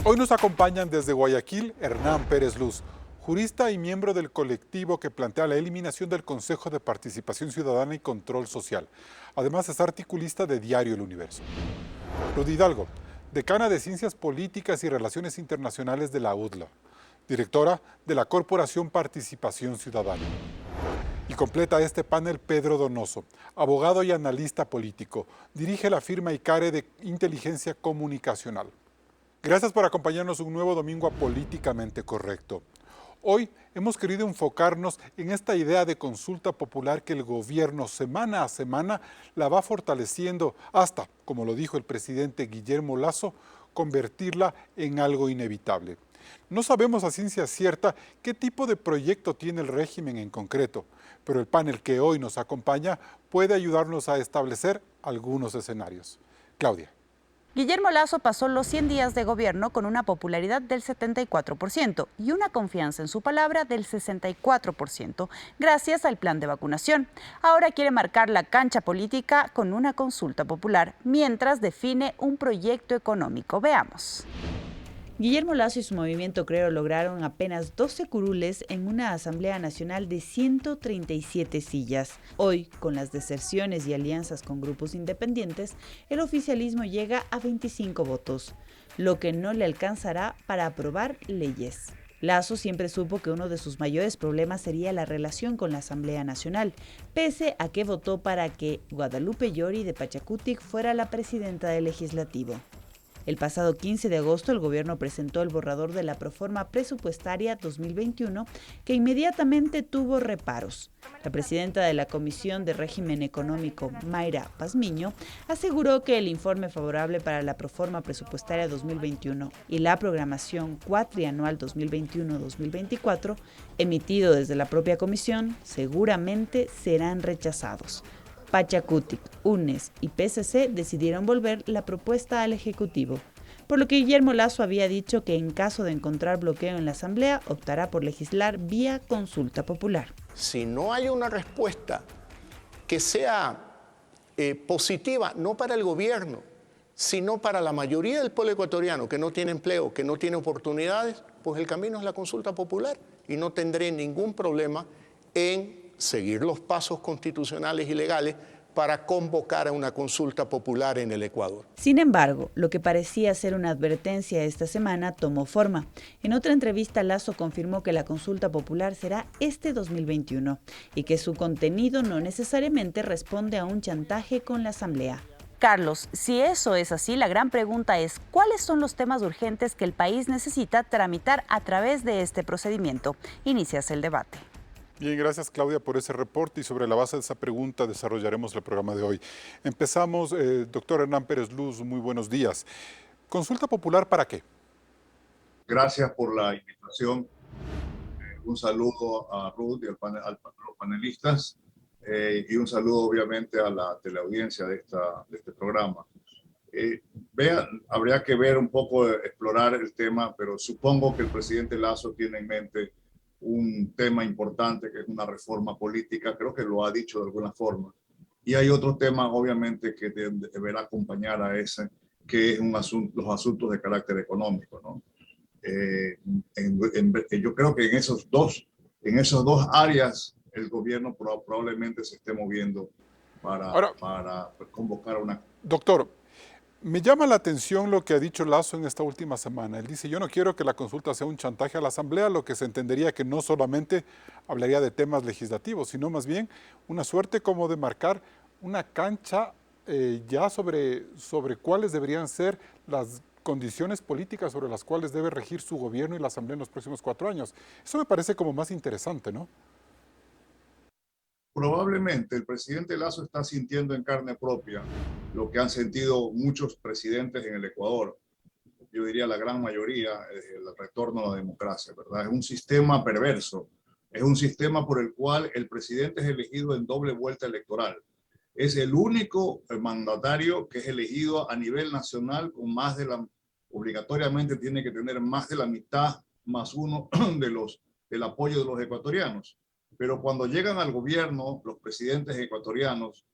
Hoy nos acompañan desde Guayaquil Hernán Pérez Luz, jurista y miembro del colectivo que plantea la eliminación del Consejo de Participación Ciudadana y Control Social. Además es articulista de Diario El Universo. Rudy Hidalgo, decana de Ciencias Políticas y Relaciones Internacionales de la UDLA, directora de la Corporación Participación Ciudadana. Y completa este panel Pedro Donoso, abogado y analista político. Dirige la firma ICARE de Inteligencia Comunicacional. Gracias por acompañarnos un nuevo domingo a Políticamente Correcto. Hoy hemos querido enfocarnos en esta idea de consulta popular que el gobierno semana a semana la va fortaleciendo hasta, como lo dijo el presidente Guillermo Lasso, convertirla en algo inevitable. No sabemos a ciencia cierta qué tipo de proyecto tiene el régimen en concreto, pero el panel que hoy nos acompaña puede ayudarnos a establecer algunos escenarios. Claudia. Guillermo Lasso pasó los 100 días de gobierno con una popularidad del 74% y una confianza en su palabra del 64%, gracias al plan de vacunación. Ahora quiere marcar la cancha política con una consulta popular, mientras define un proyecto económico. Veamos. Guillermo Lasso y su movimiento Creo lograron apenas 12 curules en una Asamblea Nacional de 137 sillas. Hoy, con las deserciones y alianzas con grupos independientes, el oficialismo llega a 25 votos, lo que no le alcanzará para aprobar leyes. Lasso siempre supo que uno de sus mayores problemas sería la relación con la Asamblea Nacional, pese a que votó para que Guadalupe Llori de Pachacutic fuera la presidenta del Legislativo. El pasado 15 de agosto, el gobierno presentó el borrador de la Proforma Presupuestaria 2021, que inmediatamente tuvo reparos. La presidenta de la Comisión de Régimen Económico, Mayra Pazmiño, aseguró que el informe favorable para la Proforma Presupuestaria 2021 y la programación cuatrianual 2021-2024, emitido desde la propia comisión, seguramente serán rechazados. Pachacutic, UNES y PCC decidieron volver la propuesta al Ejecutivo, por lo que Guillermo Lasso había dicho que en caso de encontrar bloqueo en la Asamblea, optará por legislar vía consulta popular. Si no hay una respuesta que sea positiva, no para el gobierno, sino para la mayoría del pueblo ecuatoriano que no tiene empleo, que no tiene oportunidades, pues el camino es la consulta popular y no tendré ningún problema en seguir los pasos constitucionales y legales para convocar a una consulta popular en el Ecuador. Sin embargo, lo que parecía ser una advertencia esta semana tomó forma. En otra entrevista, Lasso confirmó que la consulta popular será este 2021 y que su contenido no necesariamente responde a un chantaje con la Asamblea. Carlos, si eso es así, la gran pregunta es, ¿cuáles son los temas urgentes que el país necesita tramitar a través de este procedimiento? Inicias el debate. Bien, gracias Claudia por ese reporte y sobre la base de esa pregunta desarrollaremos el programa de hoy. Empezamos, doctor Hernán Pérez Luz, muy buenos días. ¿Consulta popular para qué? Gracias por la invitación. Un saludo a Ruth y a los panelistas y un saludo obviamente a la teleaudiencia de este programa. Habría que ver un poco, explorar el tema, pero supongo que el presidente Lasso tiene en mente un tema importante que es una reforma política, creo que lo ha dicho de alguna forma. Y hay otros temas, obviamente, que deberá acompañar a ese, que es los asuntos de carácter económico, ¿no? Yo creo que en esos dos áreas el gobierno probablemente se esté moviendo para convocar a una... Doctor, me llama la atención lo que ha dicho Lasso en esta última semana. Él dice, yo no quiero que la consulta sea un chantaje a la Asamblea, lo que se entendería que no solamente hablaría de temas legislativos, sino más bien una suerte como de marcar una cancha ya sobre cuáles deberían ser las condiciones políticas sobre las cuales debe regir su gobierno y la Asamblea en los próximos 4 años. Eso me parece como más interesante, ¿no? Probablemente el presidente Lasso está sintiendo en carne propia lo que han sentido muchos presidentes en el Ecuador. Yo diría la gran mayoría, el retorno a la democracia, ¿verdad? Es un sistema perverso, es un sistema por el cual el presidente es elegido en doble vuelta electoral. Es el único mandatario que es elegido a nivel nacional con obligatoriamente tiene que tener más de la mitad más uno del apoyo de los ecuatorianos. Pero cuando llegan al gobierno, los presidentes ecuatorianos,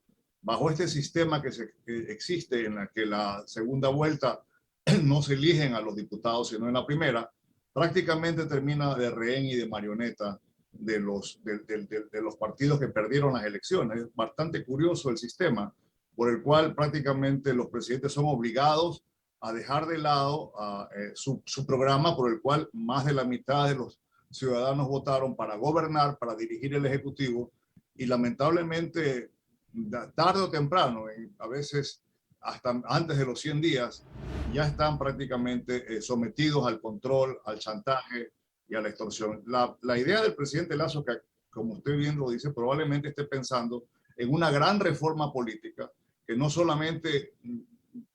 bajo este sistema que existe en la que la segunda vuelta no se eligen a los diputados sino en la primera, prácticamente termina de rehén y de marioneta de los partidos que perdieron las elecciones. Es bastante curioso el sistema por el cual prácticamente los presidentes son obligados a dejar de lado su programa por el cual más de la mitad de los ciudadanos votaron para gobernar, para dirigir el Ejecutivo, y lamentablemente tarde o temprano, a veces hasta antes de los 100 días, ya están prácticamente sometidos al control, al chantaje y a la extorsión. La idea del presidente Lasso, que como usted bien lo dice, probablemente esté pensando en una gran reforma política que no solamente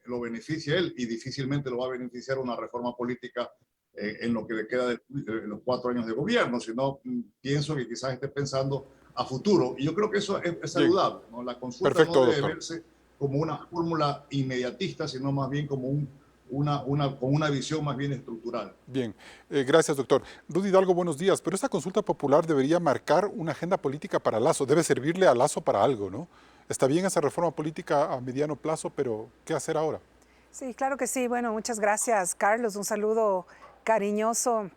lo beneficia a él y difícilmente lo va a beneficiar una reforma política en lo que le queda de los 4 años de gobierno, sino pienso que quizás esté pensando a futuro. Y yo creo que eso es saludable, ¿no? La consulta Perfecto, no debe doctor. verse como una fórmula inmediatista, sino más bien como con una visión más bien estructural. Bien, gracias, doctor. Rudy Hidalgo, buenos días. Pero esta consulta popular debería marcar una agenda política para Lasso, debe servirle a Lasso para algo, ¿no? Está bien esa reforma política a mediano plazo, pero ¿qué hacer ahora? Sí, claro que sí. Bueno, muchas gracias, Carlos. Un saludo cariñoso,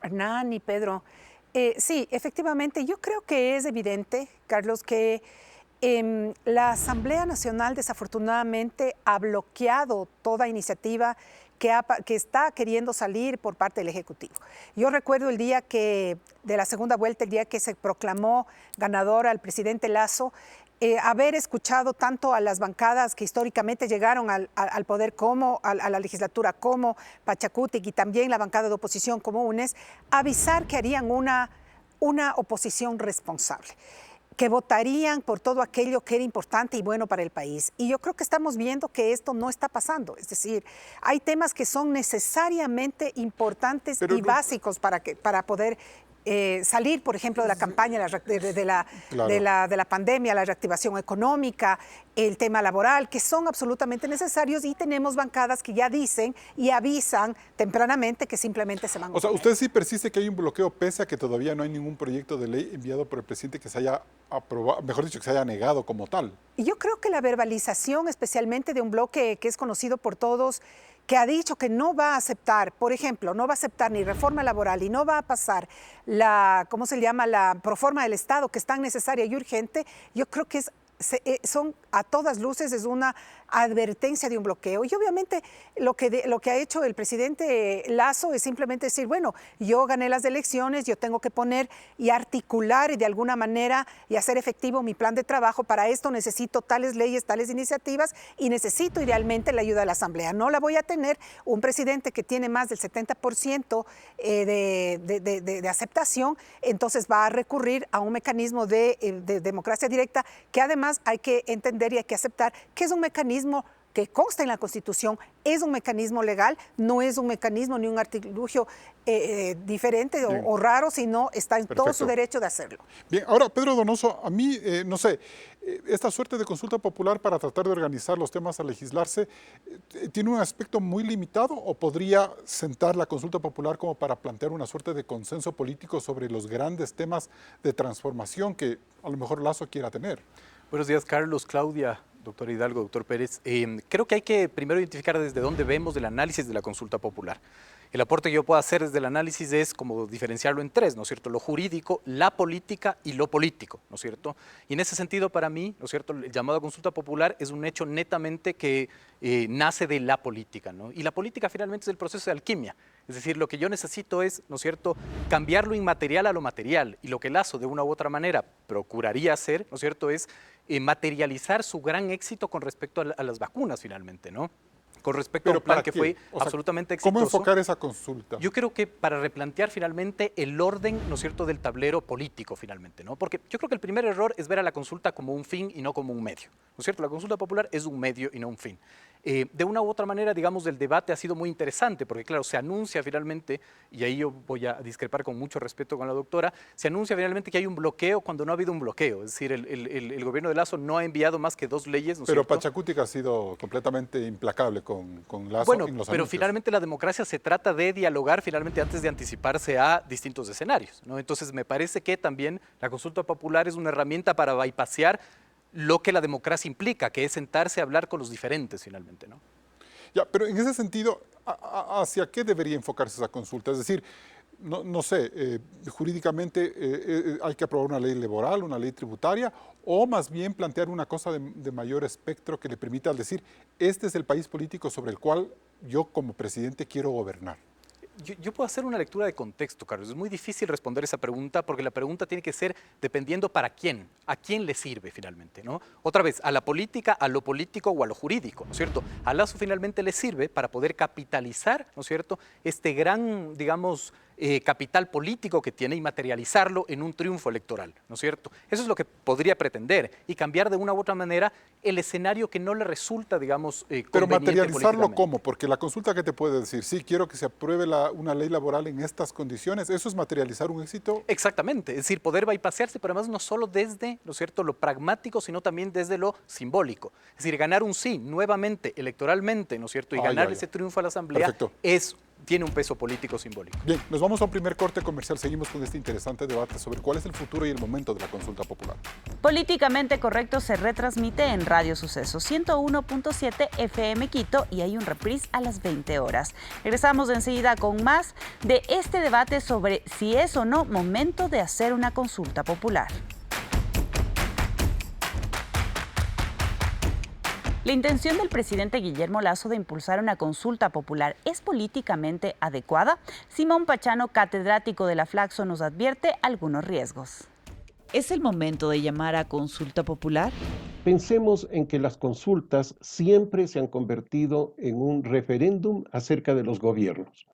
Hernán y Pedro. Sí, efectivamente, yo creo que es evidente, Carlos, que la Asamblea Nacional desafortunadamente ha bloqueado toda iniciativa que está queriendo salir por parte del Ejecutivo. Yo recuerdo el día de la segunda vuelta, el día que se proclamó ganador al presidente Lasso, haber escuchado tanto a las bancadas que históricamente llegaron al poder como a la legislatura, como Pachacutic, y también la bancada de oposición como UNES, avisar que harían una oposición responsable, que votarían por todo aquello que era importante y bueno para el país. Y yo creo que estamos viendo que esto no está pasando. Es decir, hay temas que son necesariamente importantes y básicos para poder salir, por ejemplo, de la campaña de la pandemia, la reactivación económica, el tema laboral, que son absolutamente necesarios, y tenemos bancadas que ya dicen y avisan tempranamente que simplemente se van a oponer. O sea, usted sí persiste que hay un bloqueo pese a que todavía no hay ningún proyecto de ley enviado por el presidente que se haya aprobado, mejor dicho, que se haya negado como tal. Y yo creo que la verbalización, especialmente de un bloque que es conocido por todos, que ha dicho que no va a aceptar, por ejemplo, no va a aceptar ni reforma laboral y no va a pasar la proforma del Estado, que es tan necesaria y urgente, yo creo que son a todas luces es una advertencia de un bloqueo. Y obviamente lo que ha hecho el presidente Lasso es simplemente decir, bueno, yo gané las elecciones, yo tengo que poner y articular de alguna manera y hacer efectivo mi plan de trabajo. Para esto necesito tales leyes, tales iniciativas, y necesito idealmente la ayuda de la Asamblea. No la voy a tener. Un presidente que tiene más del 70% de aceptación, entonces va a recurrir a un mecanismo de democracia directa, que además hay que entender y hay que aceptar que es un mecanismo que consta en la Constitución, es un mecanismo legal, no es un mecanismo ni un artilugio diferente o raro, sino está en todo su derecho de hacerlo. Bien, ahora, Pedro Donoso, a mí, no sé, esta suerte de consulta popular para tratar de organizar los temas a legislarse, ¿tiene un aspecto muy limitado o podría sentar la consulta popular como para plantear una suerte de consenso político sobre los grandes temas de transformación que a lo mejor Lasso quiera tener? Buenos días, Carlos, Claudia, doctor Hidalgo, doctor Pérez. Creo que hay que primero identificar desde dónde vemos el análisis de la consulta popular. El aporte que yo puedo hacer desde el análisis es como diferenciarlo en 3, ¿no es cierto? Lo jurídico, la política y lo político, ¿no es cierto? Y en ese sentido, para mí, ¿no es cierto?, el llamado a consulta popular es un hecho netamente que nace de la política, ¿no? Y la política finalmente es el proceso de alquimia. Es decir, lo que yo necesito es, ¿no es cierto?, cambiar lo inmaterial a lo material. Y lo que Lasso, de una u otra manera, procuraría hacer, ¿no es cierto?, es materializar su gran éxito con respecto a las vacunas, finalmente, ¿no? Con respecto a un plan que fue absolutamente exitoso. ¿Cómo enfocar esa consulta? Yo creo que para replantear finalmente el orden, ¿no es cierto?, del tablero político finalmente, ¿no? Porque yo creo que el primer error es ver a la consulta como un fin y no como un medio, ¿no es cierto? La consulta popular es un medio y no un fin. De una u otra manera, digamos, el debate ha sido muy interesante porque, claro, se anuncia finalmente, y ahí yo voy a discrepar con mucho respeto con la doctora, se anuncia finalmente que hay un bloqueo cuando no ha habido un bloqueo. Es decir, el gobierno de Lasso no ha enviado más que 2 leyes, ¿no es cierto? Pero Pachacutic ha sido completamente implacable con Lasso bueno, en los pero anuncios. Finalmente la democracia se trata de dialogar finalmente antes de anticiparse a distintos escenarios, ¿no? Entonces me parece que también la consulta popular es una herramienta para bypassear lo que la democracia implica, que es sentarse a hablar con los diferentes finalmente, ¿no? Ya, pero en ese sentido, ¿hacia qué debería enfocarse esa consulta? Es decir, no sé, jurídicamente hay que aprobar una ley laboral, una ley tributaria, o más bien plantear una cosa de mayor espectro que le permita decir, este es el país político sobre el cual yo como presidente quiero gobernar. Yo puedo hacer una lectura de contexto, Carlos. Es muy difícil responder esa pregunta porque la pregunta tiene que ser dependiendo para quién, a quién le sirve finalmente, ¿no? Otra vez, a la política, a lo político o a lo jurídico, ¿no es cierto? A Lasso finalmente le sirve para poder capitalizar, ¿no es cierto?, este gran, digamos, capital político que tiene y materializarlo en un triunfo electoral, ¿no es cierto? Eso es lo que podría pretender y cambiar de una u otra manera el escenario que no le resulta, digamos, Pero conveniente materializarlo ¿cómo? Porque la consulta que te puede decir, sí, quiero que se apruebe una ley laboral en estas condiciones, ¿eso es materializar un éxito? Exactamente, es decir, poder bypasearse, pero además no solo desde, ¿no es cierto?, lo pragmático, sino también desde lo simbólico. Es decir, ganar un sí nuevamente electoralmente, ¿no es cierto?, y ganar ese triunfo a la Asamblea tiene un peso político simbólico. Bien, nos vamos a un primer corte comercial. Seguimos con este interesante debate sobre cuál es el futuro y el momento de la consulta popular. Políticamente Correcto se retransmite en Radio Sucesos 101.7 FM Quito y hay un reprise a las 20 horas. Regresamos enseguida con más de este debate sobre si es o no momento de hacer una consulta popular. La intención del presidente Guillermo Lasso de impulsar una consulta popular es políticamente adecuada. Simón Pachano, catedrático de la Flaxo, nos advierte algunos riesgos. ¿Es el momento de llamar a consulta popular? Pensemos en que las consultas siempre se han convertido en un referéndum acerca de los gobiernos.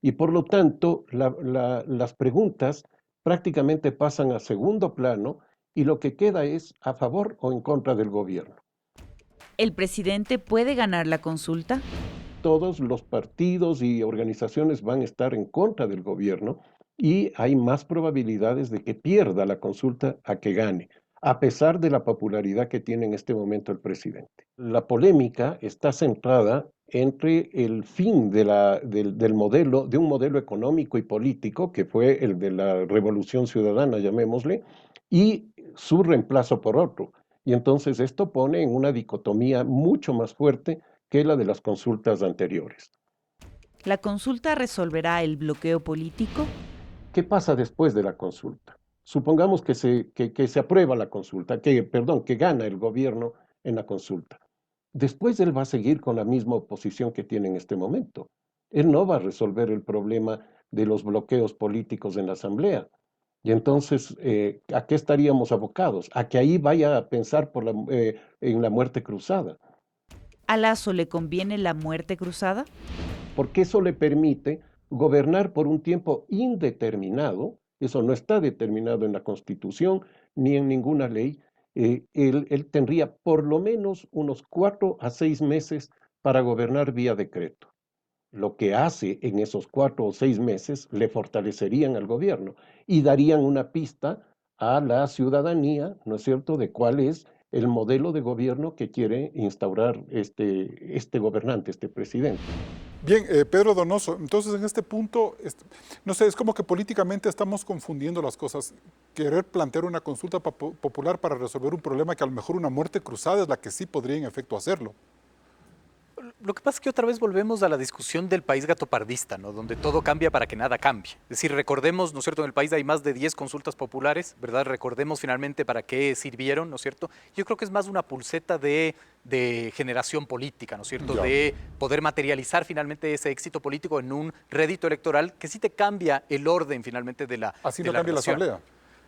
Y por lo tanto, las preguntas prácticamente pasan a segundo plano y lo que queda es a favor o en contra del gobierno. ¿El presidente puede ganar la consulta? Todos los partidos y organizaciones van a estar en contra del gobierno y hay más probabilidades de que pierda la consulta a que gane, a pesar de la popularidad que tiene en este momento el presidente. La polémica está centrada entre el fin del modelo, de un modelo económico y político, que fue el de la Revolución Ciudadana, llamémosle, y su reemplazo por otro. Y entonces esto pone en una dicotomía mucho más fuerte que la de las consultas anteriores. ¿La consulta resolverá el bloqueo político? ¿Qué pasa después de la consulta? Supongamos que se aprueba la consulta, que gana el gobierno en la consulta. Después él va a seguir con la misma oposición que tiene en este momento. Él no va a resolver el problema de los bloqueos políticos en la Asamblea. Y entonces, ¿a qué estaríamos abocados? A que ahí vaya a pensar en la muerte cruzada. ¿A Lasso le conviene la muerte cruzada? Porque eso le permite gobernar por un tiempo indeterminado, eso no está determinado en la Constitución ni en ninguna ley. Él tendría por lo menos unos 4 a 6 meses para gobernar vía decreto. Lo que hace en esos 4 o 6 meses le fortalecerían al gobierno y darían una pista a la ciudadanía, ¿no es cierto?, de cuál es el modelo de gobierno que quiere instaurar este gobernante, este presidente. Bien, Pedro Donoso, entonces en este punto, no sé, es como que políticamente estamos confundiendo las cosas. Querer plantear una consulta popular para resolver un problema que a lo mejor una muerte cruzada es la que sí podría en efecto hacerlo. Lo que pasa es que otra vez volvemos a la discusión del país gatopardista, ¿no?, donde todo cambia para que nada cambie. Es decir, recordemos, ¿no es cierto?, en el país hay más de 10 consultas populares, ¿verdad? Recordemos finalmente para qué sirvieron, ¿no es cierto? Yo creo que es más una pulseta de generación política, ¿no es cierto?, de poder materializar finalmente ese éxito político en un rédito electoral que sí te cambia el orden finalmente de la Así no cambia la Asamblea.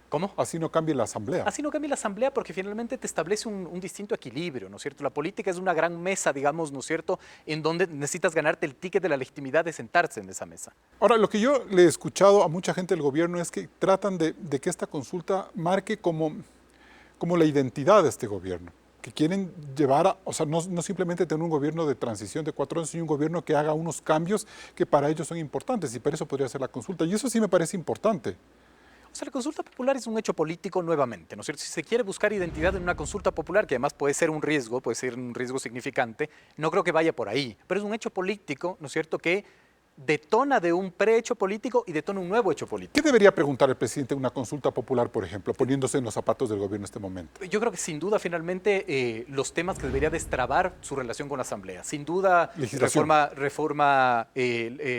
¿Cómo? Así no cambia la Asamblea. Así no cambia la Asamblea porque finalmente te establece un distinto equilibrio, ¿no es cierto? La política es una gran mesa, digamos, ¿no es cierto?, en donde necesitas ganarte el ticket de la legitimidad de sentarse en esa mesa. Ahora, lo que yo le he escuchado a mucha gente del gobierno es que tratan de que esta consulta marque como la identidad de este gobierno, que quieren llevar, o sea, no simplemente tener un gobierno de transición de 4 años, sino un gobierno que haga unos cambios que para ellos son importantes y para eso podría ser la consulta. Y eso sí me parece importante. O sea, la consulta popular es un hecho político nuevamente, ¿no es cierto? Si se quiere buscar identidad en una consulta popular, que además puede ser un riesgo significante, no creo que vaya por ahí, pero es un hecho político, ¿no es cierto?, que detona de un prehecho político y detona un nuevo hecho político. ¿Qué debería preguntar el presidente en una consulta popular, por ejemplo, poniéndose en los zapatos del gobierno en este momento? Yo creo que sin duda finalmente los temas que debería destrabar su relación con la Asamblea. Sin duda reforma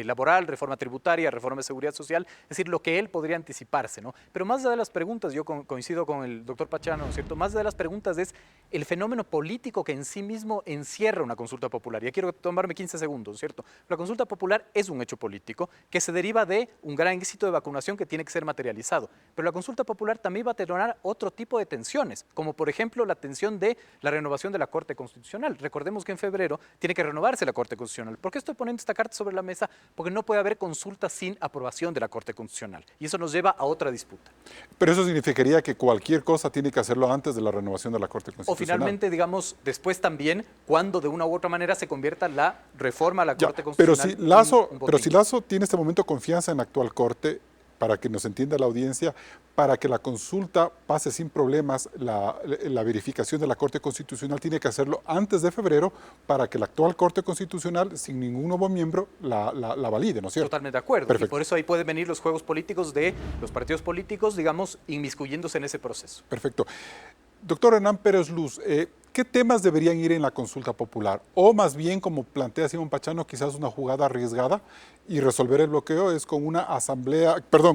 laboral, reforma tributaria, reforma de seguridad social, es decir, lo que él podría anticiparse, ¿no? Pero más allá de las preguntas, yo coincido con el doctor Pachano, ¿no es cierto? Más allá de las preguntas es el fenómeno político que en sí mismo encierra una consulta popular. Ya quiero tomarme 15 segundos, ¿cierto? La consulta popular es un hecho político que se deriva de un gran éxito de vacunación que tiene que ser materializado. Pero la consulta popular también va a detonar otro tipo de tensiones, como por ejemplo la tensión de la renovación de la Corte Constitucional. Recordemos que en febrero tiene que renovarse la Corte Constitucional. ¿Por qué estoy poniendo esta carta sobre la mesa? Porque no puede haber consulta sin aprobación de la Corte Constitucional. Y eso nos lleva a otra disputa. Pero eso significaría que cualquier cosa tiene que hacerlo antes de la renovación de la Corte Constitucional. O finalmente, digamos, después también, cuando de una u otra manera se convierta la reforma a la Corte Constitucional. Pero si Lasso tiene en este momento confianza en la actual Corte, para que nos entienda la audiencia, para que la consulta pase sin problemas, la verificación de la Corte Constitucional tiene que hacerlo antes de febrero para que la actual Corte Constitucional, sin ningún nuevo miembro, la valide, ¿no es cierto? Totalmente de acuerdo. Perfecto. Y por eso ahí pueden venir los juegos políticos de los partidos políticos, digamos, inmiscuyéndose en ese proceso. Perfecto. Doctor Hernán Pérez Luz, ¿qué temas deberían ir en la consulta popular? O más bien, como plantea Simón Pachano, quizás una jugada arriesgada y resolver el bloqueo es con una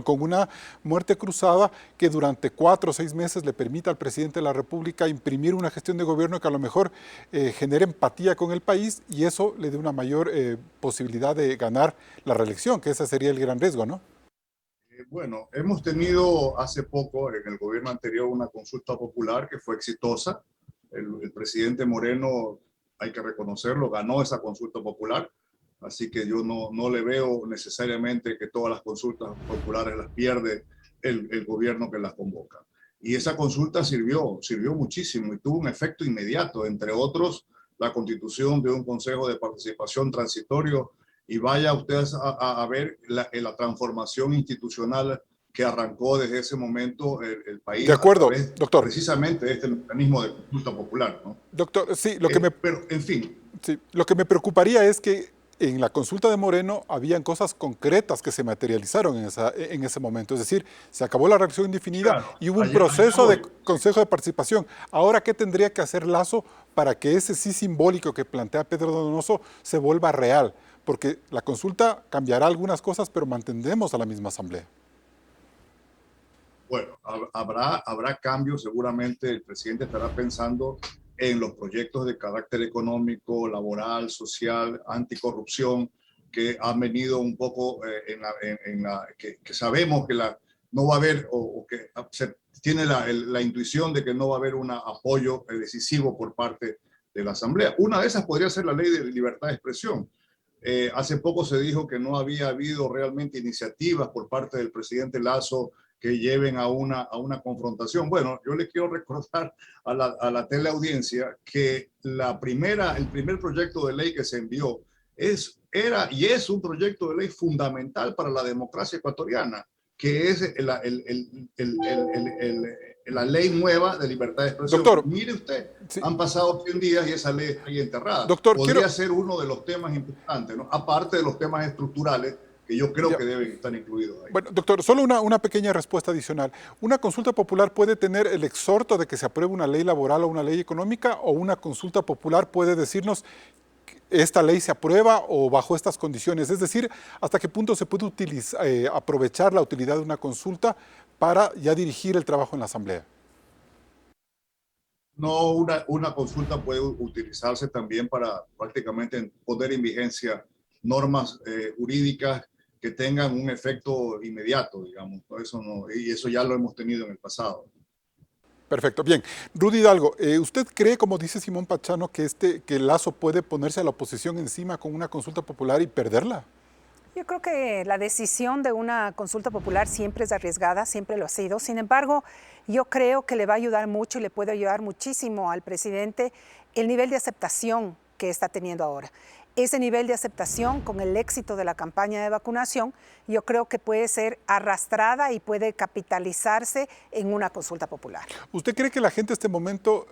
con una muerte cruzada que durante 4 o 6 meses le permita al presidente de la República imprimir una gestión de gobierno que a lo mejor genere empatía con el país y eso le dé una mayor posibilidad de ganar la reelección, que ese sería el gran riesgo, ¿no? Bueno, hemos tenido hace poco en el gobierno anterior una consulta popular que fue exitosa. El presidente Moreno, hay que reconocerlo, ganó esa consulta popular. Así que yo no le veo necesariamente que todas las consultas populares las pierde el gobierno que las convoca. Y esa consulta sirvió muchísimo y tuvo un efecto inmediato, entre otros, la constitución de un consejo de participación transitorio. Y vaya ustedes a ver la transformación institucional que arrancó desde ese momento el país. De acuerdo, doctor. Precisamente este mecanismo de consulta popular, ¿no? Doctor, sí, pero, en fin. Sí, lo que me preocuparía es que en la consulta de Moreno habían cosas concretas que se materializaron en ese momento. Es decir, se acabó la reelección indefinida, claro, y hubo un proceso de consejo de participación. Ahora, ¿qué tendría que hacer Lasso para que ese sí simbólico que plantea Pedro Donoso se vuelva real? Porque la consulta cambiará algunas cosas, pero mantendremos a la misma asamblea. Bueno, habrá cambios. Seguramente el presidente estará pensando en los proyectos de carácter económico, laboral, social, anticorrupción, que han venido un poco que sabemos que no va a haber, o que se tiene la intuición de que no va a haber un apoyo decisivo por parte de la Asamblea. Una de esas podría ser la ley de libertad de expresión. Hace poco se dijo que no había habido realmente iniciativas por parte del presidente Lasso que lleven a una confrontación. Bueno, yo le quiero recordar a la teleaudiencia que el primer proyecto de ley que se envió era y es un proyecto de ley fundamental para la democracia ecuatoriana, que es la ley nueva de libertad de expresión. Doctor, mire usted, sí, han pasado 100 días y esa ley está ahí enterrada. Doctor, podría ser uno de los temas importantes, ¿no? Aparte de los temas estructurales que yo creo que deben estar incluidos ahí. Bueno, doctor, solo una pequeña respuesta adicional. ¿Una consulta popular puede tener el exhorto de que se apruebe una ley laboral o una ley económica, o una consulta popular puede decirnos esta ley se aprueba o bajo estas condiciones? Es decir, ¿hasta qué punto se puede aprovechar la utilidad de una consulta para ya dirigir el trabajo en la Asamblea? No, una consulta puede utilizarse también para prácticamente poner en vigencia normas jurídicas que tengan un efecto inmediato, digamos. Eso no, y eso ya lo hemos tenido en el pasado. Perfecto. Bien. Rudy Hidalgo, ¿usted cree, como dice Simón Pachano, que Lasso puede ponerse a la oposición encima con una consulta popular y perderla? Yo creo que la decisión de una consulta popular siempre es arriesgada, siempre lo ha sido. Sin embargo, yo creo que le va a ayudar mucho y le puede ayudar muchísimo al presidente el nivel de aceptación que está teniendo ahora. Ese nivel de aceptación con el éxito de la campaña de vacunación, yo creo que puede ser arrastrada y puede capitalizarse en una consulta popular. ¿Usted cree que la gente en este momento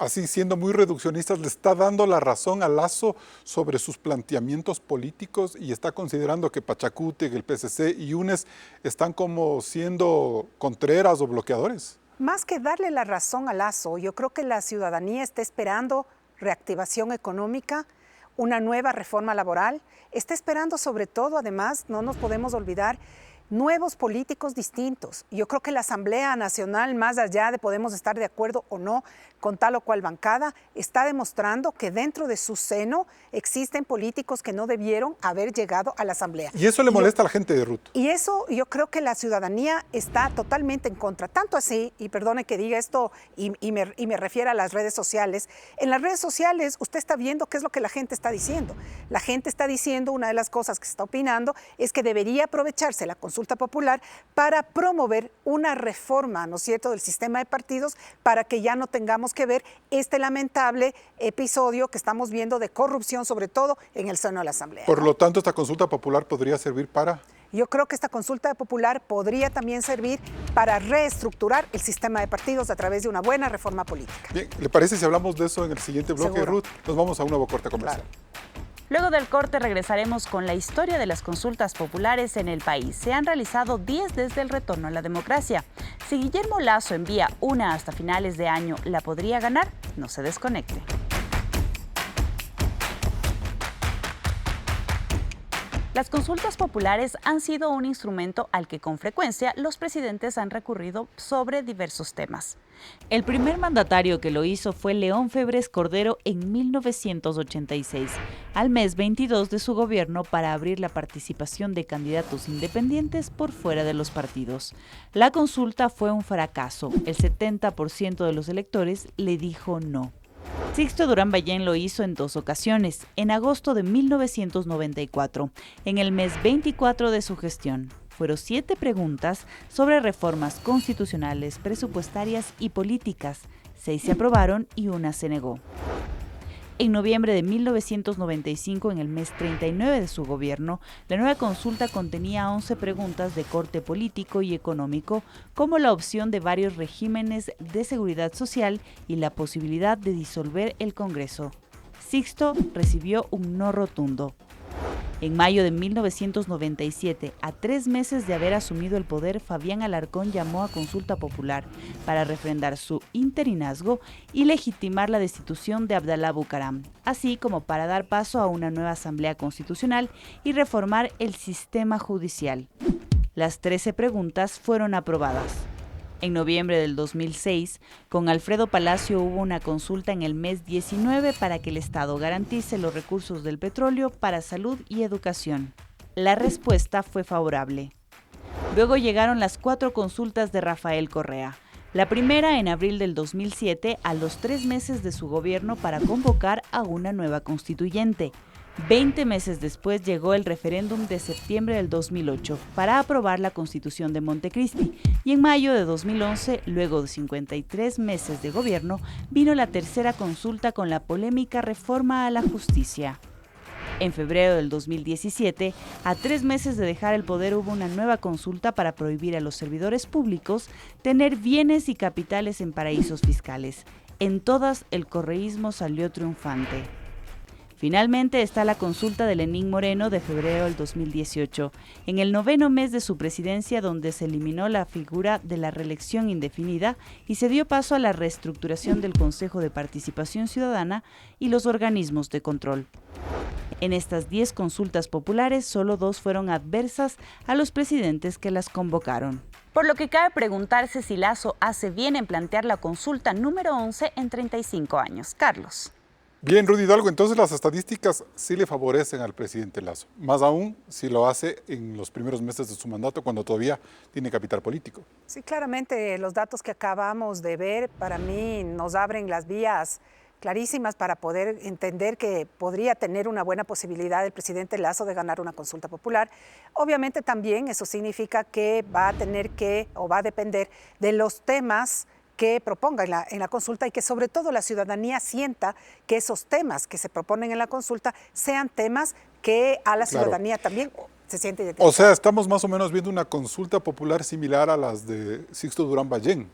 así siendo muy reduccionistas, le está dando la razón a Lasso sobre sus planteamientos políticos y está considerando que Pachacútec, el PSC y UNES están como siendo contreras o bloqueadores? Más que darle la razón a Lasso, yo creo que la ciudadanía está esperando reactivación económica, una nueva reforma laboral, está esperando sobre todo, además, no nos podemos olvidar, nuevos políticos distintos. Yo creo que la Asamblea Nacional, más allá de podemos estar de acuerdo o no con tal o cual bancada, está demostrando que dentro de su seno existen políticos que no debieron haber llegado a la Asamblea. Y eso le molesta a la gente de Ruth. Y eso yo creo que la ciudadanía está totalmente en contra. Tanto así, y perdone que diga esto y me refiera a las redes sociales, en las redes sociales usted está viendo qué es lo que la gente está diciendo. La gente está diciendo, una de las cosas que se está opinando es que debería aprovecharse la consulta popular para promover una reforma, ¿no es cierto?, del sistema de partidos para que ya no tengamos que ver este lamentable episodio que estamos viendo de corrupción, sobre todo en el seno de la Asamblea. Por lo tanto, esta consulta popular podría servir para... Yo creo que esta consulta popular podría también servir para reestructurar el sistema de partidos a través de una buena reforma política. Bien, ¿le parece si hablamos de eso en el siguiente bloque, Seguro. Ruth? Nos vamos a un nuevo corte comercial. Luego del corte regresaremos con la historia de las consultas populares en el país. Se han realizado 10 desde el retorno a la democracia. Si Guillermo Lasso envía una hasta finales de año, ¿la podría ganar? No se desconecte. Las consultas populares han sido un instrumento al que con frecuencia los presidentes han recurrido sobre diversos temas. El primer mandatario que lo hizo fue León Febres Cordero en 1986, al mes 22 de su gobierno, para abrir la participación de candidatos independientes por fuera de los partidos. La consulta fue un fracaso. El 70% de los electores le dijo no. Sixto Durán Ballén lo hizo en 2 ocasiones, en agosto de 1994, en el mes 24 de su gestión. Fueron 7 preguntas sobre reformas constitucionales, presupuestarias y políticas. 6 se aprobaron y 1 se negó. En noviembre de 1995, en el mes 39 de su gobierno, la nueva consulta contenía 11 preguntas de corte político y económico, como la opción de varios regímenes de seguridad social y la posibilidad de disolver el Congreso. Sixto recibió un no rotundo. En mayo de 1997, a 3 meses de haber asumido el poder, Fabián Alarcón llamó a consulta popular para refrendar su interinazgo y legitimar la destitución de Abdalá Bucaram, así como para dar paso a una nueva asamblea constitucional y reformar el sistema judicial. Las 13 preguntas fueron aprobadas. En noviembre del 2006, con Alfredo Palacio hubo una consulta en el mes 19 para que el Estado garantice los recursos del petróleo para salud y educación. La respuesta fue favorable. Luego llegaron las 4 consultas de Rafael Correa. La primera en abril del 2007, a los 3 meses de su gobierno, para convocar a una nueva constituyente. 20 meses después llegó el referéndum de septiembre del 2008 para aprobar la Constitución de Montecristi, y en mayo de 2011, luego de 53 meses de gobierno, vino la tercera consulta con la polémica reforma a la justicia. En febrero del 2017, a 3 meses de dejar el poder, hubo una nueva consulta para prohibir a los servidores públicos tener bienes y capitales en paraísos fiscales. En todas, el correísmo salió triunfante. Finalmente está la consulta de Lenín Moreno de febrero del 2018, en el 9º mes de su presidencia, donde se eliminó la figura de la reelección indefinida y se dio paso a la reestructuración del Consejo de Participación Ciudadana y los organismos de control. En estas 10 consultas populares, solo 2 fueron adversas a los presidentes que las convocaron. Por lo que cabe preguntarse si Lasso hace bien en plantear la consulta número 11 en 35 años. Carlos. Bien, Rudy Hidalgo, entonces las estadísticas sí le favorecen al presidente Lasso, más aún si lo hace en los primeros meses de su mandato, cuando todavía tiene capital político. Sí, claramente los datos que acabamos de ver para mí nos abren las vías clarísimas para poder entender que podría tener una buena posibilidad el presidente Lasso de ganar una consulta popular. Obviamente también eso significa que va a tener que, o va a depender de los temas que proponga en la consulta, y que sobre todo la ciudadanía sienta que esos temas que se proponen en la consulta sean temas que a la ciudadanía también se siente identificada. O sea, estamos más o menos viendo una consulta popular similar a las de Sixto Durán Ballén.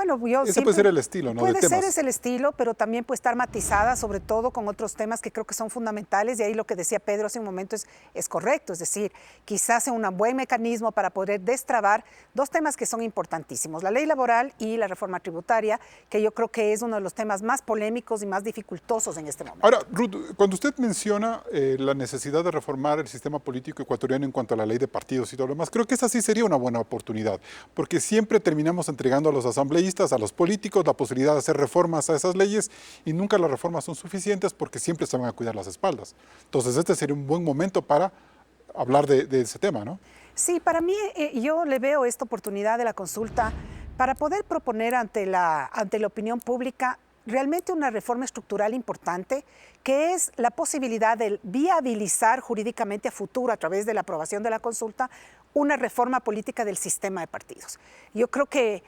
Bueno, yo Ese siempre- puede ser el estilo, ¿no? De Puede ser temas. ese el estilo, pero también puede estar matizada, sobre todo con otros temas que creo que son fundamentales, y ahí lo que decía Pedro hace un momento es correcto, es decir, quizás sea un buen mecanismo para poder destrabar dos temas que son importantísimos, la ley laboral y la reforma tributaria, que yo creo que es uno de los temas más polémicos y más dificultosos en este momento. Ahora, Ruth, cuando usted menciona la necesidad de reformar el sistema político ecuatoriano en cuanto a la ley de partidos y todo lo demás, creo que esa sí sería una buena oportunidad, porque siempre terminamos entregando a los asambleístas, a los políticos, la posibilidad de hacer reformas a esas leyes y nunca las reformas son suficientes porque siempre se van a cuidar las espaldas. Entonces, este sería un buen momento para hablar de ese tema, ¿no? Sí, para mí yo le veo esta oportunidad de la consulta para poder proponer ante la opinión pública realmente una reforma estructural importante, que es la posibilidad de viabilizar jurídicamente a futuro, a través de la aprobación de la consulta, una reforma política del sistema de partidos. Yo creo que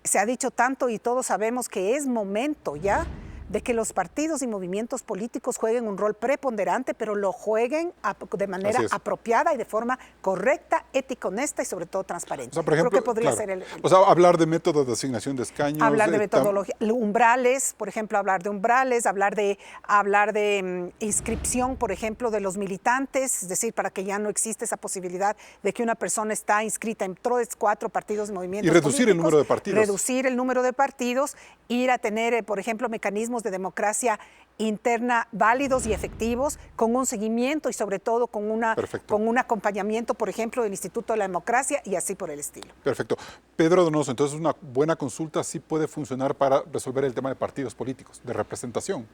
se ha dicho tanto y todos sabemos que es momento ya de que los partidos y movimientos políticos jueguen un rol preponderante, pero lo jueguen de manera apropiada y de forma correcta, ética, honesta y sobre todo transparente. O sea, por ejemplo, creo que podría claro, ser o sea, hablar de métodos de asignación de escaños. hablar de metodología, umbrales, por ejemplo, hablar de umbrales, hablar de inscripción, por ejemplo, de los militantes, es decir, para que ya no existe esa posibilidad de que una persona está inscrita en 3, 4 partidos y movimientos Y reducir el número de partidos. Reducir el número de partidos, ir a tener, por ejemplo, mecanismos de democracia interna válidos y efectivos, con un seguimiento y sobre todo con un acompañamiento, por ejemplo, del Instituto de la Democracia y así por el estilo. Perfecto. Pedro Donoso, entonces una buena consulta sí puede funcionar para resolver el tema de partidos políticos, de representación.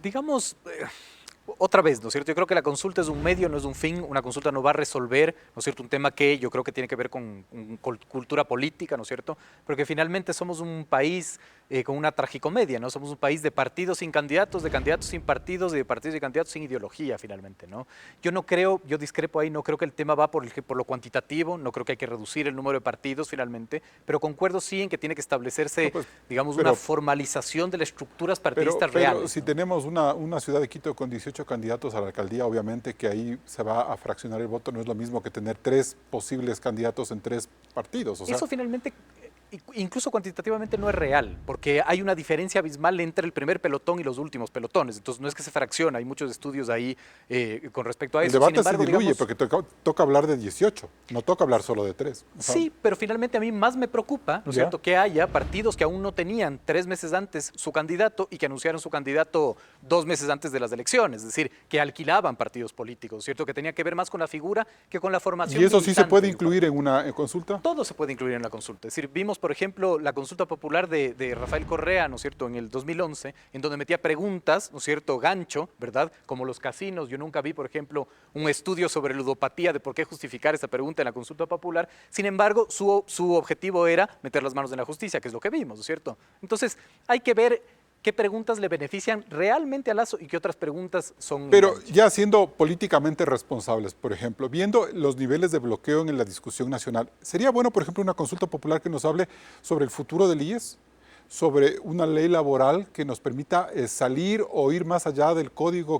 Digamos, otra vez, ¿no es cierto? Yo creo que la consulta es un medio, no es un fin. Una consulta no va a resolver, ¿no es cierto?, un tema que yo creo que tiene que ver con cultura política, ¿no es cierto? Porque finalmente somos un país con una tragicomedia, ¿no? Somos un país de partidos sin candidatos, de candidatos sin partidos y de partidos y candidatos sin ideología, finalmente, ¿no? Yo no creo, yo discrepo ahí, no creo que el tema va por lo cuantitativo, no creo que hay que reducir el número de partidos, finalmente, pero concuerdo sí en que tiene que establecerse, digamos, una formalización de las estructuras partidistas reales. Pero si tenemos una ciudad de Quito con 18 candidatos a la alcaldía, obviamente que ahí se va a fraccionar el voto, no es lo mismo que tener 3 posibles candidatos en 3 partidos. O sea, eso finalmente, incluso cuantitativamente, no es real, porque hay una diferencia abismal entre el primer pelotón y los últimos pelotones. Entonces no es que se fracciona, hay muchos estudios ahí con respecto a eso. El debate Sin embargo, se diluye, digamos, porque toca hablar de 18, no toca hablar solo de 3. O sea, sí, pero finalmente a mí más me preocupa, ¿no es cierto?, que haya partidos que aún no tenían 3 meses antes su candidato y que anunciaron su candidato 2 meses antes de las elecciones, es decir, que alquilaban partidos políticos, ¿cierto?, que tenía que ver más con la figura que con la formación. ¿Y eso sí se militante puede del incluir en una consulta? Todo se puede incluir en la consulta. Es decir, vimos, por ejemplo, la consulta popular de Rafael Correa, ¿no es cierto?, en el 2011, en donde metía preguntas, ¿no es cierto?, gancho, ¿verdad?, como los casinos. Yo nunca vi, por ejemplo, un estudio sobre ludopatía de por qué justificar esa pregunta en la consulta popular. Sin embargo, su objetivo era meter las manos en la justicia, que es lo que vimos, ¿no es cierto? Entonces, hay que ver qué preguntas le benefician realmente a Lasso y qué otras preguntas son... Pero gancho. ya siendo políticamente responsables, por ejemplo, viendo los niveles de bloqueo en la discusión nacional, ¿sería bueno, por ejemplo, una consulta popular que nos hable sobre el futuro del IES? Sobre una ley laboral que nos permita salir o ir más allá del código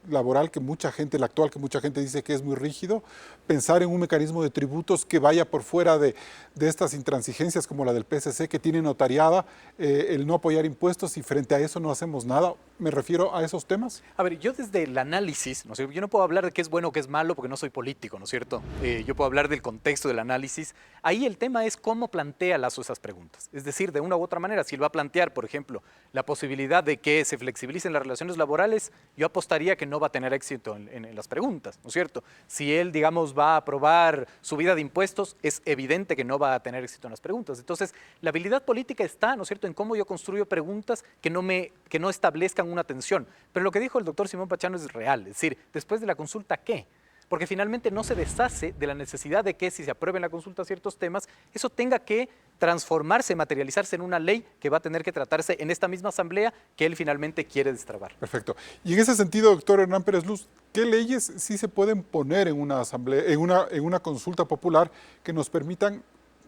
laboral que mucha gente, el actual, que mucha gente dice que es muy rígido, pensar en un mecanismo de tributos que vaya por fuera de estas intransigencias como la del PSC, que tiene notariada el no apoyar impuestos, y frente a eso no hacemos nada. Me refiero a esos temas. A ver, yo desde el análisis, ¿no es cierto?, yo no puedo hablar de qué es bueno o qué es malo porque no soy político, ¿no es cierto? Yo puedo hablar del contexto del análisis. Ahí el tema es cómo plantea Lasso esas preguntas. Es decir, de una u otra manera, si él va a plantear, por ejemplo, la posibilidad de que se flexibilicen las relaciones laborales, yo apostaría que no va a tener éxito en las preguntas, ¿no es cierto? Si él, digamos, va a aprobar subida de impuestos, es evidente que no va a tener éxito en las preguntas. Entonces, la habilidad política está, ¿no es cierto?, en cómo yo construyo preguntas que no establezcan una tensión. Pero lo que dijo el doctor Simón Pachano es real, es decir, después de la consulta, ¿qué? Porque finalmente no se deshace de la necesidad de que, si se aprueba en la consulta ciertos temas, eso tenga que transformarse, materializarse en una ley que va a tener que tratarse en esta misma asamblea que él finalmente quiere destrabar. Perfecto. Y en ese sentido, doctor Hernán Pérez Luz, ¿qué leyes sí se pueden poner en una asamblea, en una consulta popular que nos permitan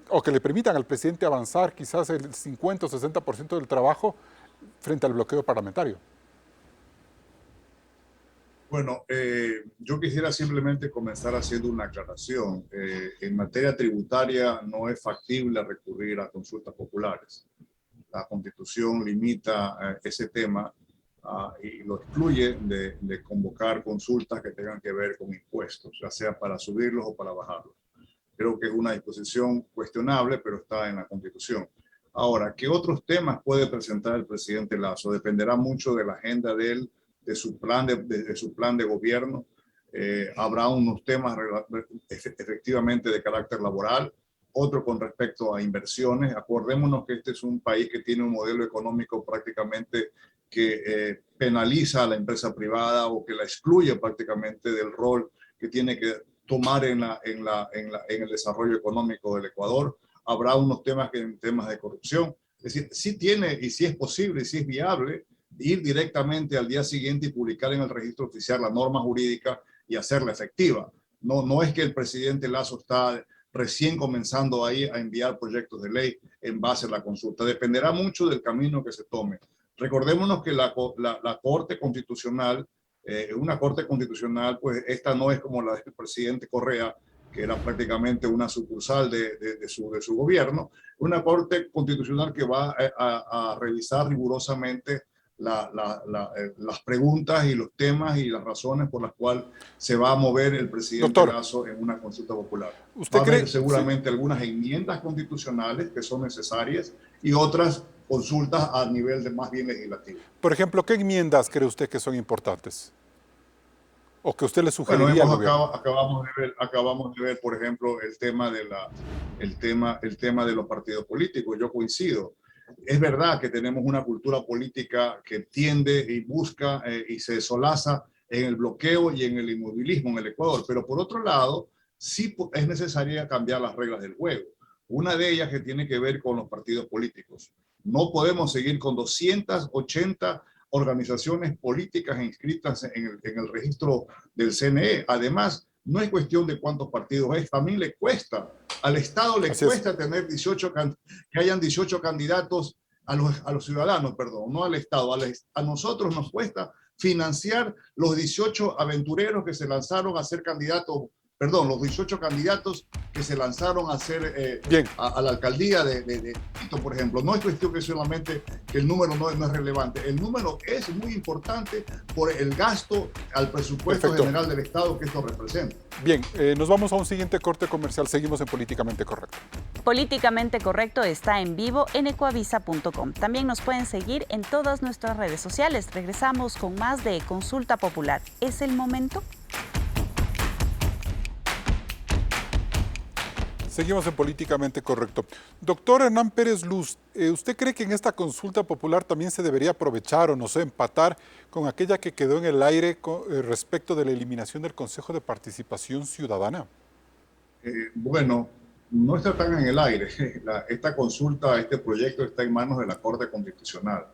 o que le permitan al presidente avanzar quizás el 50 o 60% del trabajo frente al bloqueo parlamentario? Bueno, yo quisiera simplemente comenzar haciendo una aclaración. En materia tributaria no es factible recurrir a consultas populares. La Constitución limita ese tema y lo excluye de convocar consultas que tengan que ver con impuestos, ya sea para subirlos o para bajarlos. Creo que es una disposición cuestionable, pero está en la Constitución. Ahora, ¿qué otros temas puede presentar el presidente Lasso? Dependerá mucho de la agenda de él, de su plan de gobierno. Habrá unos temas efectivamente de carácter laboral, otro con respecto a inversiones. Acordémonos que este es un país que tiene un modelo económico prácticamente que penaliza a la empresa privada o que la excluye prácticamente del rol que tiene que tomar en el desarrollo económico del Ecuador. Habrá unos temas de corrupción. Es decir, sí tiene y sí es posible y sí es viable ir directamente al día siguiente y publicar en el registro oficial la norma jurídica y hacerla efectiva. No es que el presidente Lasso está recién comenzando ahí a enviar proyectos de ley en base a la consulta. Dependerá mucho del camino que se tome. Recordémonos que la Corte Constitucional, una Corte Constitucional, pues esta no es como la del presidente Correa, que era prácticamente una sucursal de su gobierno, una Corte Constitucional que va a revisar rigurosamente las preguntas y los temas y las razones por las cuales se va a mover el presidente Lasso en una consulta popular. ¿Usted va a cree? haber seguramente algunas enmiendas constitucionales que son necesarias y otras consultas a nivel de más bien legislativo. Por ejemplo, ¿qué enmiendas cree usted que son importantes? ¿O que usted le sugeriría al gobierno? Acabamos de ver, por ejemplo, el tema de los partidos políticos. Yo coincido. Es verdad que tenemos una cultura política que tiende y busca y se solaza en el bloqueo y en el inmovilismo en el Ecuador, pero por otro lado, sí es necesaria cambiar las reglas del juego. Una de ellas que tiene que ver con los partidos políticos. No podemos seguir con 280 organizaciones políticas inscritas en el registro del CNE. Además, no es cuestión de cuántos partidos es, también le cuesta. Al Estado le cuesta tener que hayan 18 candidatos a los ciudadanos, perdón, no al Estado. A nosotros nos cuesta financiar los 18 aventureros que se lanzaron a ser candidatos, perdón, los 18 candidatos que se lanzaron a ser a la alcaldía de Quito, por ejemplo. No es cuestión que solamente que el número no es relevante. El número es muy importante por el gasto al presupuesto general del Estado que esto representa. Bien, nos vamos a un siguiente corte comercial. Seguimos en Políticamente Correcto. Políticamente Correcto está en vivo en ecuavisa.com. También nos pueden seguir en todas nuestras redes sociales. Regresamos con más de Consulta Popular. ¿Es el momento? Seguimos en Políticamente Correcto. Doctor Hernán Pérez Luz, ¿usted cree que en esta consulta popular también se debería aprovechar o no sé, empatar con aquella que quedó en el aire respecto de la eliminación del Consejo de Participación Ciudadana? Bueno, no está tan en el aire. Esta consulta, este proyecto está en manos de la Corte Constitucional.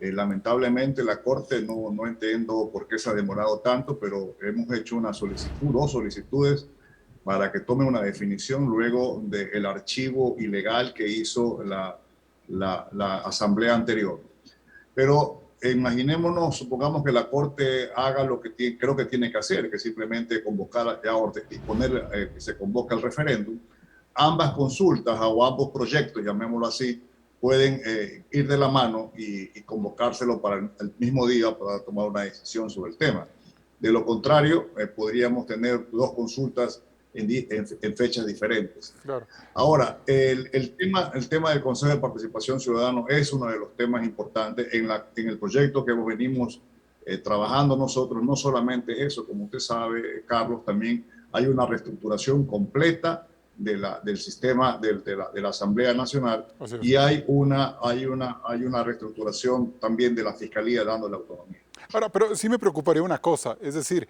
Lamentablemente la Corte, no entiendo por qué se ha demorado tanto, pero hemos hecho una solicitud, 2 solicitudes, para que tome una definición luego del archivo ilegal que hizo la asamblea anterior. Pero imaginémonos, supongamos que la Corte haga lo que creo que tiene que hacer, que simplemente convocar y poner que se convoque el referéndum. Ambas consultas o ambos proyectos, llamémoslo así, pueden ir de la mano y convocárselo para el mismo día para tomar una decisión sobre el tema. De lo contrario, podríamos tener 2 consultas en fechas diferentes. Claro. Ahora, el tema del Consejo de Participación Ciudadana es uno de los temas importantes en el proyecto que venimos trabajando nosotros. No solamente eso, como usted sabe, Carlos, también hay una reestructuración completa del sistema de la Asamblea Nacional y hay una reestructuración también de la Fiscalía dándole autonomía. Ahora, pero sí me preocuparía una cosa, es decir,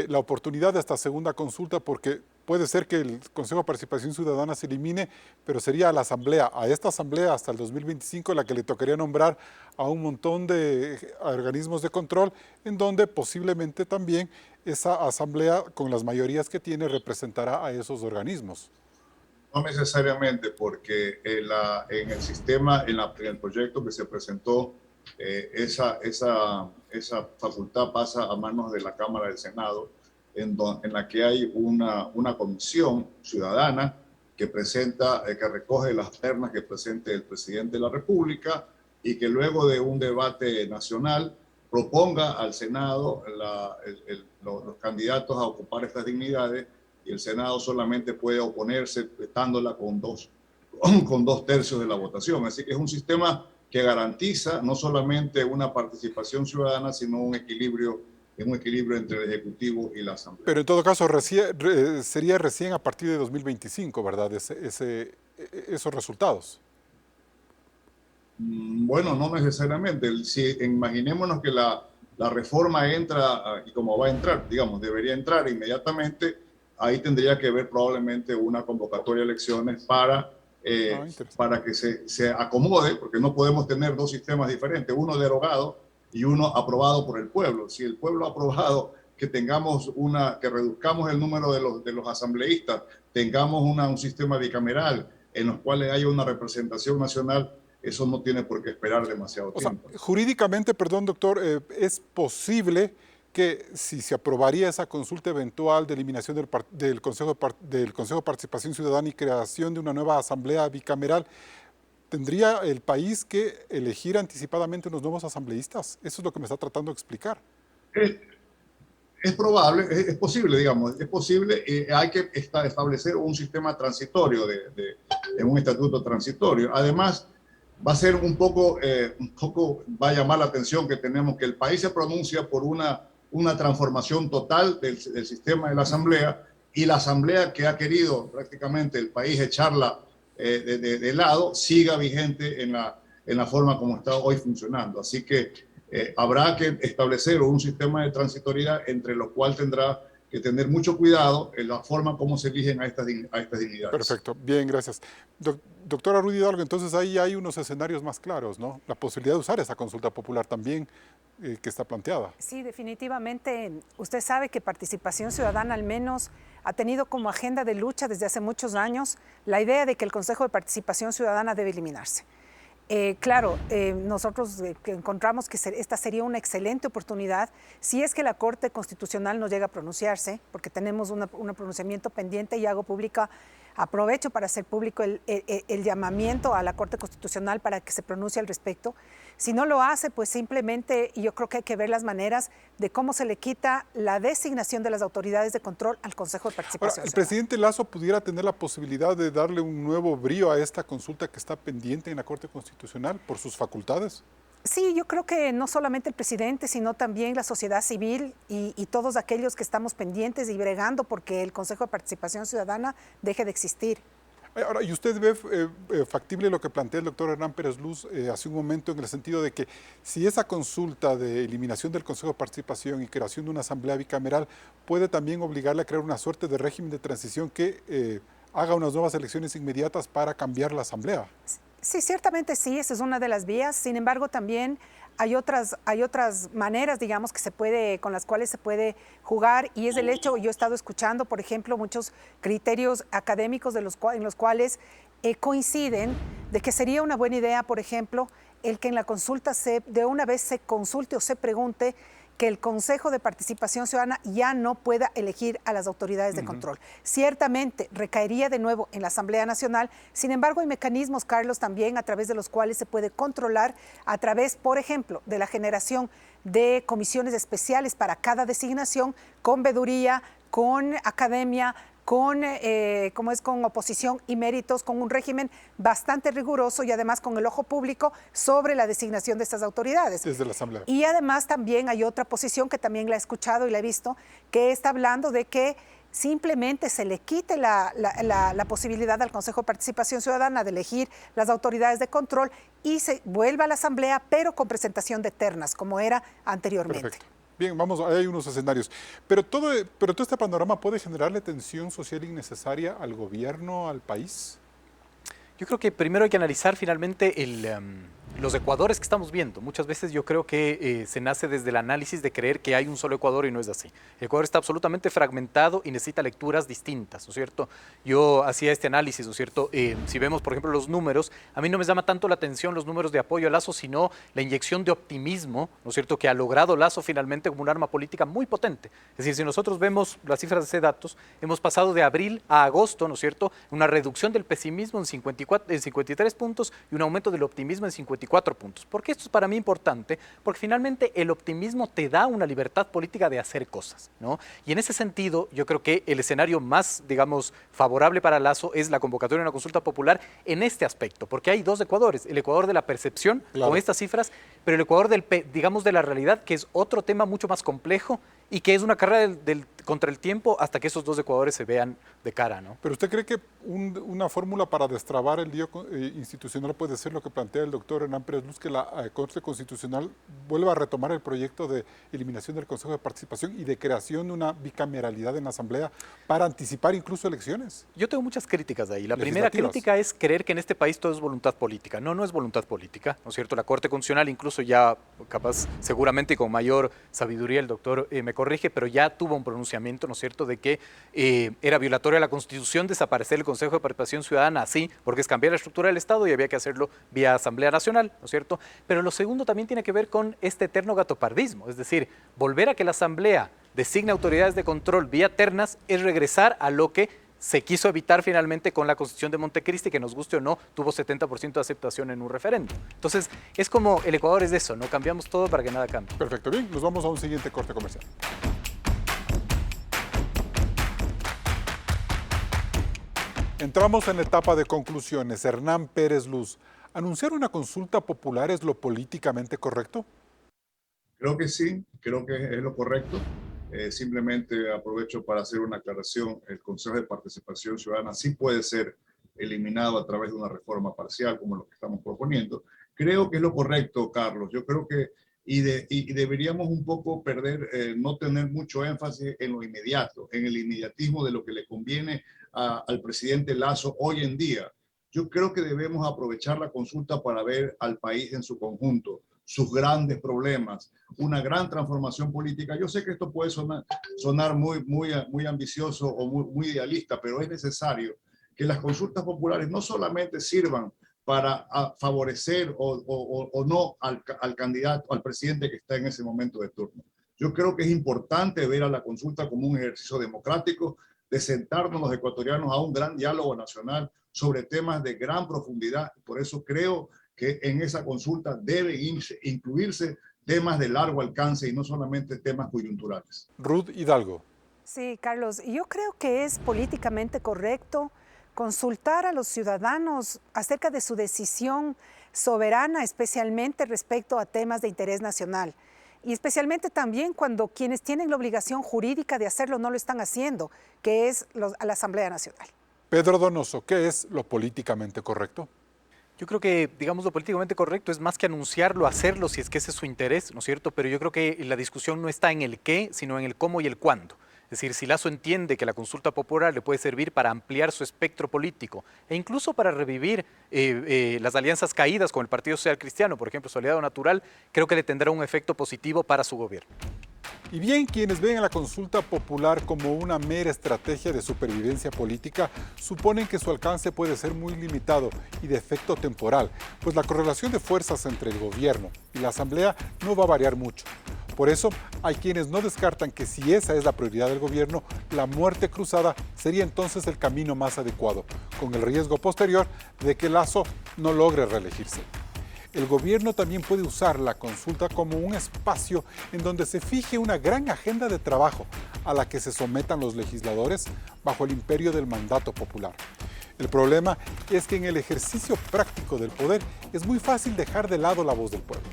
la oportunidad de esta segunda consulta, porque puede ser que el Consejo de Participación Ciudadana se elimine, pero sería a esta asamblea hasta el 2025 la que le tocaría nombrar a un montón de organismos de control, en donde posiblemente también esa asamblea, con las mayorías que tiene, representará a esos organismos. No necesariamente, porque en el sistema, en el proyecto que se presentó esa facultad pasa a manos de la Cámara del Senado, en la que hay una comisión ciudadana que que recoge las ternas que presente el presidente de la República y que luego de un debate nacional proponga al Senado los candidatos a ocupar estas dignidades, y el Senado solamente puede oponerse vetándola con dos tercios de la votación. Así que es un sistema que garantiza no solamente una participación ciudadana, sino un equilibrio entre el Ejecutivo y la Asamblea. Pero en todo caso sería recién a partir de 2025, ¿verdad? Esos resultados. Bueno, no necesariamente. Imaginémonos que la reforma entra, y como va a entrar, digamos, debería entrar inmediatamente, ahí tendría que haber probablemente una convocatoria de elecciones para que se acomode, porque no podemos tener dos sistemas diferentes, uno derogado y uno aprobado por el pueblo. Si el pueblo ha aprobado que que reduzcamos el número de los asambleístas, tengamos un sistema bicameral en los cuales haya una representación nacional, eso no tiene por qué esperar demasiado tiempo. Sea, jurídicamente, perdón, doctor, es posible que si se aprobaría esa consulta eventual de eliminación del Consejo de Participación Ciudadana y creación de una nueva asamblea bicameral, ¿tendría el país que elegir anticipadamente unos nuevos asambleístas? Eso es lo que me está tratando de explicar. Es probable, es posible, digamos, es posible. Hay que establecer un sistema transitorio, un estatuto transitorio. Además, va a ser va a llamar la atención que tenemos que el país se pronuncia por una transformación total del sistema de la Asamblea, y la Asamblea, que ha querido prácticamente el país echarla de lado, siga vigente en la forma como está hoy funcionando. Así que habrá que establecer un sistema de transitoriedad entre los cuales tendrá que tener mucho cuidado en la forma como se eligen a estas dignidades. Perfecto, bien, gracias. Doctora Rudy Hidalgo, entonces ahí hay unos escenarios más claros, ¿no? La posibilidad de usar esa consulta popular también que está planteada. Sí, definitivamente. Usted sabe que Participación Ciudadana al menos ha tenido como agenda de lucha desde hace muchos años la idea de que el Consejo de Participación Ciudadana debe eliminarse. Claro, nosotros encontramos que esta sería una excelente oportunidad si es que la Corte Constitucional no llega a pronunciarse, porque tenemos un pronunciamiento pendiente, y aprovecho para hacer público el llamamiento a la Corte Constitucional para que se pronuncie al respecto. Si no lo hace, pues simplemente yo creo que hay que ver las maneras de cómo se le quita la designación de las autoridades de control al Consejo de Participación Ahora, ¿el Ciudadana? presidente Lasso pudiera tener la posibilidad de darle un nuevo brío a esta consulta que está pendiente en la Corte Constitucional por sus facultades? Sí, yo creo que no solamente el presidente, sino también la sociedad civil y todos aquellos que estamos pendientes y bregando porque el Consejo de Participación Ciudadana deje de existir. Ahora, ¿y usted ve factible lo que plantea el doctor Hernán Pérez Luz hace un momento, en el sentido de que si esa consulta de eliminación del Consejo de Participación y creación de una asamblea bicameral puede también obligarle a crear una suerte de régimen de transición que haga unas nuevas elecciones inmediatas para cambiar la asamblea? Sí, ciertamente sí, esa es una de las vías. Sin embargo, también hay otras maneras, digamos, con las cuales se puede jugar, y es el hecho, yo he estado escuchando, por ejemplo, muchos criterios académicos en los cuales coinciden de que sería una buena idea, por ejemplo, el que en la consulta de una vez se consulte o se pregunte que el Consejo de Participación Ciudadana ya no pueda elegir a las autoridades de control. Ciertamente recaería de nuevo en la Asamblea Nacional, sin embargo hay mecanismos, Carlos, también a través de los cuales se puede controlar a través, por ejemplo, de la generación de comisiones especiales para cada designación, con veeduría, con academia, con oposición y méritos, con un régimen bastante riguroso y además con el ojo público sobre la designación de estas autoridades. Desde la Asamblea. Y además también hay otra posición que también la he escuchado y la he visto, que está hablando de que simplemente se le quite la posibilidad al Consejo de Participación Ciudadana de elegir las autoridades de control y se vuelva a la Asamblea, pero con presentación de ternas, como era anteriormente. Perfecto. Bien, vamos, ahí hay unos escenarios. Pero todo este panorama puede generarle tensión social innecesaria al gobierno, al país. Yo creo que primero hay que analizar finalmente los ecuadores que estamos viendo. Muchas veces yo creo que se nace desde el análisis de creer que hay un solo Ecuador y no es así. El Ecuador está absolutamente fragmentado y necesita lecturas distintas, ¿no es cierto? Yo hacía este análisis, ¿no es cierto? Si vemos, por ejemplo, los números, a mí no me llama tanto la atención los números de apoyo a Lazo, sino la inyección de optimismo, ¿no es cierto?, que ha logrado Lazo finalmente como un arma política muy potente. Es decir, si nosotros vemos las cifras de ese datos, hemos pasado de abril a agosto, ¿no es cierto?, una reducción del pesimismo en 53 puntos y un aumento del optimismo en 54 puntos. ¿Por qué esto es para mí importante? Porque finalmente el optimismo te da una libertad política de hacer cosas, ¿no? Y en ese sentido, yo creo que el escenario más, digamos, favorable para Lazo es la convocatoria de una consulta popular en este aspecto, porque hay dos Ecuadores, el Ecuador de la percepción, claro, con estas cifras, pero el Ecuador digamos, de la realidad, que es otro tema mucho más complejo y que es una carrera contra el tiempo hasta que esos dos Ecuadores se vean de cara, ¿no? ¿Pero usted cree que una fórmula para destrabar el lío institucional puede ser lo que plantea el doctor Hernán Pérez Luz, que la Corte Constitucional vuelva a retomar el proyecto de eliminación del Consejo de Participación y de creación de una bicameralidad en la Asamblea para anticipar incluso elecciones? Yo tengo muchas críticas de ahí. La primera crítica es creer que en este país todo es voluntad política. No, no es voluntad política, ¿no es cierto? La Corte Constitucional incluso ya, capaz, seguramente con mayor sabiduría el doctor me corrige, pero ya tuvo un pronunciamiento, ¿no es cierto?, de que era violatoria a la Constitución desaparecer el Consejo de Participación Ciudadana así, porque es cambiar la estructura del Estado y había que hacerlo vía Asamblea Nacional, ¿no es cierto? Pero lo segundo también tiene que ver con este eterno gatopardismo, es decir, volver a que la Asamblea designe autoridades de control vía ternas es regresar a lo que se quiso evitar finalmente con la Constitución de Montecristi, que nos guste o no, tuvo 70% de aceptación en un referéndum. Entonces, es como el Ecuador es eso, no cambiamos todo para que nada cambie. Perfecto, bien, nos vamos a un siguiente corte comercial. Entramos en la etapa de conclusiones. Hernán Pérez Luz, ¿anunciar una consulta popular es lo políticamente correcto? Creo que sí, creo que es lo correcto. Simplemente aprovecho para hacer una aclaración. El Consejo de Participación Ciudadana sí puede ser eliminado a través de una reforma parcial, como lo que estamos proponiendo. Creo que es lo correcto, Carlos. Yo creo que y deberíamos un poco no tener mucho énfasis en lo inmediato, en el inmediatismo de lo que le conviene al presidente Lazo hoy en día. Yo creo que debemos aprovechar la consulta para ver al país en su conjunto, sus grandes problemas, una gran transformación política. Yo sé que esto puede sonar muy ambicioso o muy idealista, pero es necesario que las consultas populares no solamente sirvan para favorecer o no al candidato, al presidente que está en ese momento de turno. Yo creo que es importante ver a la consulta como un ejercicio democrático, de sentarnos los ecuatorianos a un gran diálogo nacional sobre temas de gran profundidad. Por eso creo que en esa consulta deben incluirse temas de largo alcance y no solamente temas coyunturales. Ruth Hidalgo. Sí, Carlos, yo creo que es políticamente correcto consultar a los ciudadanos acerca de su decisión soberana, especialmente respecto a temas de interés nacional. Y especialmente también cuando quienes tienen la obligación jurídica de hacerlo no lo están haciendo, que es a la Asamblea Nacional. Pedro Donoso, ¿qué es lo políticamente correcto? Yo creo que, digamos, lo políticamente correcto es más que anunciarlo, hacerlo, si es que ese es su interés, ¿no es cierto? Pero yo creo que la discusión no está en el qué, sino en el cómo y el cuándo. Es decir, si Lazo entiende que la consulta popular le puede servir para ampliar su espectro político e incluso para revivir las alianzas caídas con el Partido Social Cristiano, por ejemplo, su aliado natural, creo que le tendrá un efecto positivo para su gobierno. Y bien, quienes ven a la consulta popular como una mera estrategia de supervivencia política, suponen que su alcance puede ser muy limitado y de efecto temporal, pues la correlación de fuerzas entre el gobierno y la Asamblea no va a variar mucho. Por eso, hay quienes no descartan que si esa es la prioridad del gobierno, la muerte cruzada sería entonces el camino más adecuado, con el riesgo posterior de que Lazo no logre reelegirse. El gobierno también puede usar la consulta como un espacio en donde se fije una gran agenda de trabajo a la que se sometan los legisladores bajo el imperio del mandato popular. El problema es que en el ejercicio práctico del poder es muy fácil dejar de lado la voz del pueblo.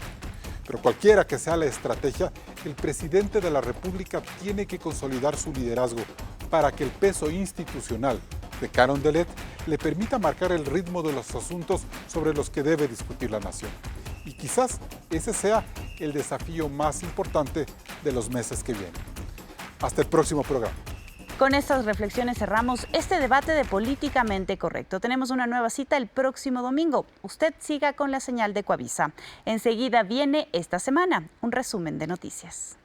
Pero cualquiera que sea la estrategia, el presidente de la República tiene que consolidar su liderazgo para que el peso institucional de Carondelet le permita marcar el ritmo de los asuntos sobre los que debe discutir la nación. Y quizás ese sea el desafío más importante de los meses que vienen. Hasta el próximo programa. Con estas reflexiones cerramos este debate de Políticamente Correcto. Tenemos una nueva cita el próximo domingo. Usted siga con la señal de Coavisa. Enseguida viene esta semana un resumen de noticias.